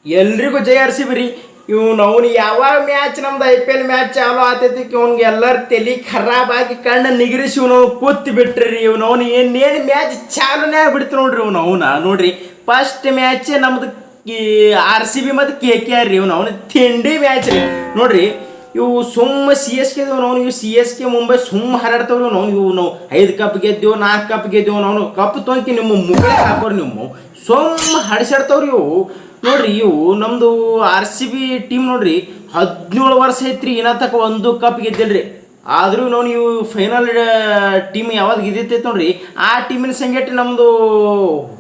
ಎಲ್ರಿಗೂ ಜೈ R C B ರೀ. ಅವ್ನು ಯಾವಾಗ ಮ್ಯಾಚ್ ನಮ್ದು IPL ಮ್ಯಾಚ್ ಚಾಲು ಆತೈತಿ ಅವ್ನಿಗೆ ಎಲ್ಲರ ತಲೆ ಖರಾಬ್ ಆಗಿ ಕಣ್ಣು ನಿಗರಿಸಿ ಇವನು ಕೂತ್ ಬಿಟ್ರಿ. ಅವ್ನು ಏನೇನು ಮ್ಯಾಚ್ ಚಾಲುನೇ ಆಗ್ಬಿಡ್ತು ನೋಡ್ರಿ. ನೋಡ್ರಿ ಫಸ್ಟ್ ಮ್ಯಾಚ್ ನಮ್ದು RCB ಮತ್ತು KKR ರೀ. ಅವನು ತಿಂಡಿ ಮ್ಯಾಚ್ ರೀ ನೋಡ್ರಿ. ಇವು ಸುಮ್ಮ CSK ಇವು CSK ಮುಂಬೈ ಸುಮ್ಮ ಹಾರಾಡ್ತಾವ್ರಿ. ನಾವು 5 ಕಪ್ ಗೆದ್ದೇವು 4 ಕಪ್ ಗೆದ್ದೇವು. ನಾವು ಕಪ್ ತೊಂಕಿ ನಿಮ್ಮ ಮುಗ್ಳೆ ಹಾಕೋರಿ. ನಿಮ್ಮ ಸುಮ್ಮ ಹಡಿಸಾಡ್ತಾವ್ರಿ ಇವು ನೋಡ್ರಿ. ಇವು ನಮ್ಮದು RCB ಟೀಮ್ ನೋಡ್ರಿ 17 ವರ್ಷ ಐತ್ರಿ ಇನ್ನ ತಕ್ಕ 1 ಕಪ್ ಗೆದ್ದಿಲ್ರಿ. ಆದರೂ ಇವು ಫೈನಲ್ ಟೀಮ್ ಯಾವಾಗ ಗೆದ್ದೈತೆ ನೋಡ್ರಿ ಆ ಟೀಮಿನ ಸಂಗಟ ನಮ್ಮದು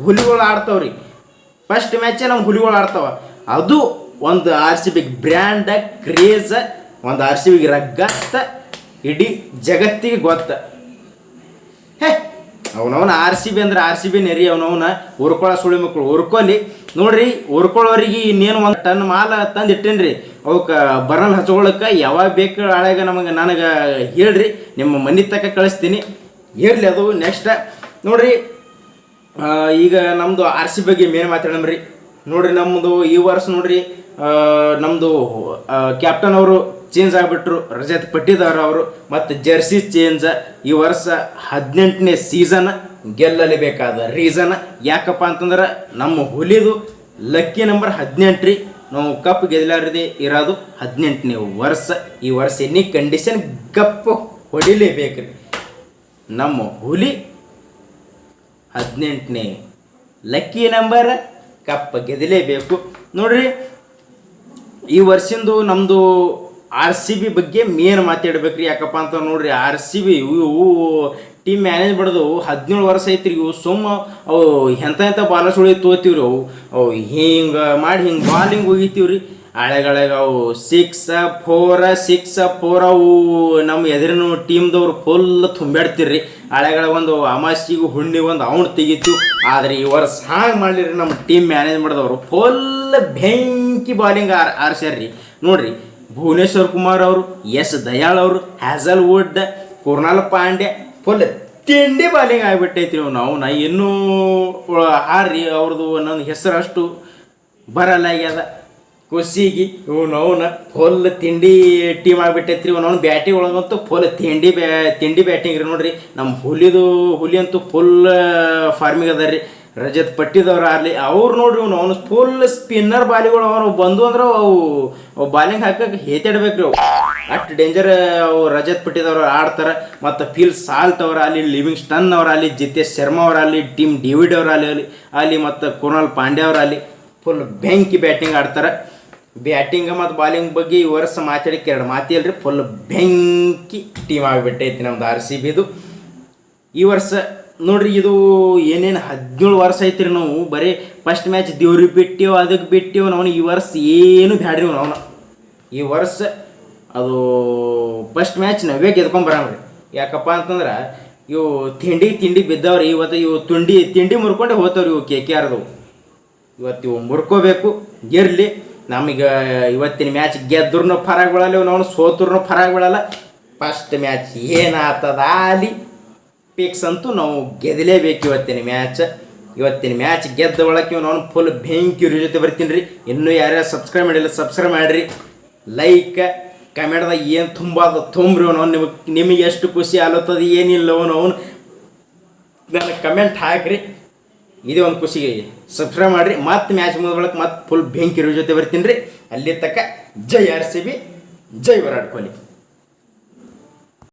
ಹುಲಿಗಳು ಆಡ್ತಾವ್ರಿ. ಫಸ್ಟ್ ಮ್ಯಾಚೇ ನಮ್ಮ ಹುಲಿಗಳು ಆಡ್ತಾವ. ಅದು ಒಂದು RCB ಬ್ರ್ಯಾಂಡ ಕ್ರೇಜ, ಒಂದು RCB ರಗ್ಗತ್ತ ಇಡೀ ಜಗತ್ತಿಗೆ ಗೊತ್ತ. ಅವನವನ RCB ಅಂದ್ರೆ RCB ನೆರಿ. ಅವನವನ ಉರ್ಕೊಳ್ಳೋ ಸುಳಿ ಮಕ್ಕಳು ಉರ್ಕೊಲಿ ನೋಡ್ರಿ. ಉರ್ಕೊಳ್ಳೋರಿಗೆ ಇನ್ನೇನು 1 ಟನ್ ಮಾಲ ತಂದು ಇಟ್ಟೇನ್ರಿ. ಅವಕ್ಕೆ ಬರಲ್ ಹಚ್ಕೊಳಕ್ಕೆ ಯಾವಾಗ ಬೇಕು ಆಳಾಗ ನನಗೆ ಹೇಳ್ರಿ, ನಿಮ್ಮ ಮನೆ ತಕ್ಕ ಕಳಿಸ್ತೀನಿ. ಇರಲಿ ಅದು ನೆಕ್ಸ್ಟ್ ನೋಡ್ರಿ. ಈಗ ನಮ್ಮದು RCB ಬಗ್ಗೆ ಮೇನ್ ಮಾತಾಡಮ್ರಿ. ನೋಡ್ರಿ ನಮ್ಮದು ಈ ವರ್ಷ ನೋಡ್ರಿ ನಮ್ಮದು ಕ್ಯಾಪ್ಟನ್ ಅವರು ಚೇಂಜ್ ಆಗಿಬಿಟ್ರು. ರಜತ್ ಪಟ್ಟಿದಾರ್ ಅವರು ಮತ್ತು ಜರ್ಸಿ ಚೇಂಜ್. ಈ ವರ್ಷ 18ನೇ ಸೀಸನ್ ಗೆಲ್ಲಲೇಬೇಕಾದ ರೀಸನ್ ಯಾಕಪ್ಪ ಅಂತಂದ್ರೆ ನಮ್ಮ ಹುಲಿದು ಲಕ್ಕಿ ನಂಬರ್ 18 ರೀ. ನಾವು ಕಪ್ ಗೆಲ್ಲಲಾರದೆ ಇರೋದು 18ನೇ ವರ್ಷ. ಈ ವರ್ಷ ಎನಿ ಕಂಡೀಷನ್ ಕಪ್ ಹೊಡಿಲೇಬೇಕ್ರಿ. ನಮ್ಮ ಹುಲಿ 18ನೇ ಲಕ್ಕಿ ನಂಬರ್ ಕಪ್ ಗೆದಲೇಬೇಕು ನೋಡ್ರಿ. ಈ ವರ್ಷಂದು ನಮ್ಮದು RCB ಬಗ್ಗೆ ಮೇನ್ ಮಾತಾಡ್ಬೇಕ್ರಿ. ಯಾಕಪ್ಪ ಅಂತ ನೋಡ್ರಿ RCB ಇವು ಟೀಮ್ ಮ್ಯಾನೇಜ್ ಮಾಡೋದು 17 ವರ್ಷ ಐತ್ರಿ. ಇವು ಸುಮ್ಮ ಅವು ಎಂಥ ಬಾಲ ಸುಳಿ ತೋತೀವ್ರಿ. ಅವು ಹಿಂಗೆ ಮಾಡಿ ಹಿಂಗೆ ಬಾಲ್ ಹಿಂಗೆ ಹೋಗಿತೀವ್ರಿ. ಹಳೆಗಳಿಗೆ ಅವು 6-4 ಅವು ನಮ್ಮ ಎದುರಿನ ಟೀಮ್ದವ್ರು ಫುಲ್ ತುಂಬ್ಯಾಡ್ತಿರ್ರಿ. ಹಳೆಗಳ ಒಂದು ಅಮಾಸಿಗೆ ಹುಣ್ಣಿ ಒಂದು ಅವ್ನು ತೆಗಿತೀವಿ. ಆದರೆ ಈ ವರ್ಷ ಹಾಗೆ ಮಾಡಲಿರಿ ನಮ್ಮ ಟೀಮ್ ಮ್ಯಾನೇಜ್ ಮಾಡಿದವರು ಫುಲ್ ಬೆಂಕಿ ಬಾಲಿಂಗ್ ಆರ್ಸ್ಯಾರ್ರಿ ನೋಡ್ರಿ. ಭುವನೇಶ್ವರ್ ಕುಮಾರ್ ಅವರು, ಎಸ್ ದಯಾಳ್ ಅವರು, ಹ್ಯಾಸಲ್ವುಡ್, ಕುರ್ನಾಲ್ ಪಾಂಡ್ಯ ಫುಲ್ ತಿಂಡಿ ಬಾಲಿಂಗ್ ಆಗಿಬಿಟ್ಟೈತಿ. ನಾ ಇನ್ನೂ ಹಾರ್ರಿ ಅವ್ರದ್ದು ನನ್ನ ಹೆಸರು ಅಷ್ಟು ಬರಲ್ಲ ಆಗ್ಯದ ಖುಷಿಗೆ. ಅವನ ಫುಲ್ ತಿಂಡಿ ಟೀಮ್ ಆಗಿಬಿಟ್ಟೈತ್ರಿ. ಅವನು ಬ್ಯಾಟಿಂಗ್ ಒಳಗಂತೂ ಫುಲ್ ತಿಂಡಿ ಬ್ಯಾಟಿಂಗ್ ರೀ ನೋಡ್ರಿ. ನಮ್ಮ ಹುಲಿ ಅಂತೂ ಫುಲ್ ಫಾರ್ಮಿಗೆ ಅದ ರೀ. ರಜತ್ ಪಟ್ಟಿದವ್ರು ಆಗಲಿ ಅವ್ರು ನೋಡ್ರಿ. ಅವನು ಫುಲ್ ಸ್ಪಿನ್ನರ್ ಬಾಲಿಗಳು ಅವನು ಬಂದು ಅಂದ್ರೆ ಅವು ಬಾಲಿಂಗ್ ಹಾಕಕ್ಕೆ ಹೇತಾಡ್ಬೇಕ್ರಿ. ಅವು ಅಷ್ಟು ಡೇಂಜರ್ ಅವು ರಜತ್ ಪಟ್ಟಿದವ್ರು ಆಡ್ತಾರೆ. ಮತ್ತು ಫಿಲ್ ಸಾಲ್ಟ್ ಅವರಾಗಲಿ, ಲಿವಿಂಗ್ ಸ್ಟನ್ ಅವರಾಗಲಿ, ಜಿತೇಶ್ ಶರ್ಮಾ ಅವರಾಗಲಿ, ಟೀಮ್ ಡೇವಿಡ್ ಅವರಾಗಲಿ ಮತ್ತು ಕುರ್ನಾಲ್ ಪಾಂಡ್ಯ ಅವರಾಗಲಿ ಫುಲ್ ಬೆಂಕಿ ಬ್ಯಾಟಿಂಗ್ ಆಡ್ತಾರೆ. ಬ್ಯಾಟಿಂಗ್ ಮತ್ತು ಬಾಲಿಂಗ್ ಬಗ್ಗೆ ಈ ವರ್ಷ ಮಾತಾಡಕ್ಕೆ 2 ಮಾತು ಇಲ್ರಿ. ಫುಲ್ ಬೆಂಕಿ ಟೀಮ್ ಆಗಿಬಿಟ್ಟೈತಿ ನಮ್ದು RCBದು ಈ ವರ್ಷ ನೋಡ್ರಿ. ಇದು ಏನೇನು 17 ವರ್ಷ ಐತ್ರಿ. ನಾವು ಬರೀ ಫಸ್ಟ್ ಮ್ಯಾಚ್ ದೇವ್ರಿಗೆ ಬಿಟ್ಟೇವು, ಅದಕ್ಕೆ ಬಿಟ್ಟೇವು. ನಾವು ಈ ವರ್ಷ ಏನು ಬ್ಯಾಡ್ರಿ. ಈ ವರ್ಷ ಅದು ಫಸ್ಟ್ ಮ್ಯಾಚ್ ನಾವೇ ಗೆದ್ಕೊಂಬರಂಗ್ರಿ. ಯಾಕಪ್ಪ ಅಂತಂದ್ರೆ ಇವು ತಿಂಡಿ ಬಿದ್ದವ್ರಿ. ಇವತ್ತು ಇವು ತಿಂಡಿ ಮುರ್ಕೊಂಡೆ ಹೋಗ್ತಾವ್ರಿ. ಇವು KKRದವು ಇವತ್ತು ಇವು ಮುರ್ಕೋಬೇಕು. ಗೆರ್ಲಿ ನಮಗೆ ಇವತ್ತಿನ ಮ್ಯಾಚ್ ಗೆದ್ರೂ ಫರಾಕ್ ಬೀಳಲ್ಲ, ನಾವು ಸೋತ್ರೂ ಫರಾಕ್ ಬೀಳಲ್ಲ. ಫಸ್ಟ್ ಮ್ಯಾಚ್ ಏನಾಗ್ತದ ಅಲ್ಲಿ ಪಿಕ್ಸ್ ಅಂತೂ ನಾವು ಗೆದಲೇಬೇಕು. ಇವತ್ತಿನ ಮ್ಯಾಚ್ ಗೆದ್ದ ಒಳಕ್ಕೆ ನಾನು ಫುಲ್ ಬೆಂಕಿ ಇವ್ರ ಜೊತೆ ಬರ್ತೀನಿ ರೀ. ಇನ್ನೂ ಯಾರ್ಯಾರು ಸಬ್ಸ್ಕ್ರೈಬ್ ಮಾಡಿಲ್ಲ ಸಬ್ಸ್ಕ್ರೈಬ್ ಮಾಡಿರಿ. ಲೈಕ್ ಕಮೆಂಟ್ದಾಗ ಏನು ತುಂಬ್ರಿ. ನಿಮಗೆ ಎಷ್ಟು ಖುಷಿ ಆಲತ್ತದ ಏನಿಲ್ಲ ಅವನು ನನಗೆ ಕಮೆಂಟ್ ಹಾಕ್ರಿ. ಇದೇ ಒಂದು ಖುಷಿಗೆ ಸಬ್ಸ್ಕ್ರೈಬ್ ಮಾಡಿರಿ. ಮತ್ತೆ ಮ್ಯಾಚ್ ಮುಗಿದ ಮತ್ತೆ ಫುಲ್ ಬೆಂಕಿ ಇವ್ರ ಜೊತೆ ಬರ್ತೀನಿ ರೀ. ಅಲ್ಲಿ ತಕ್ಕ ಜೈ RCB, ಜೈ ವಿರಾಟ್ ಕೊಹ್ಲಿ.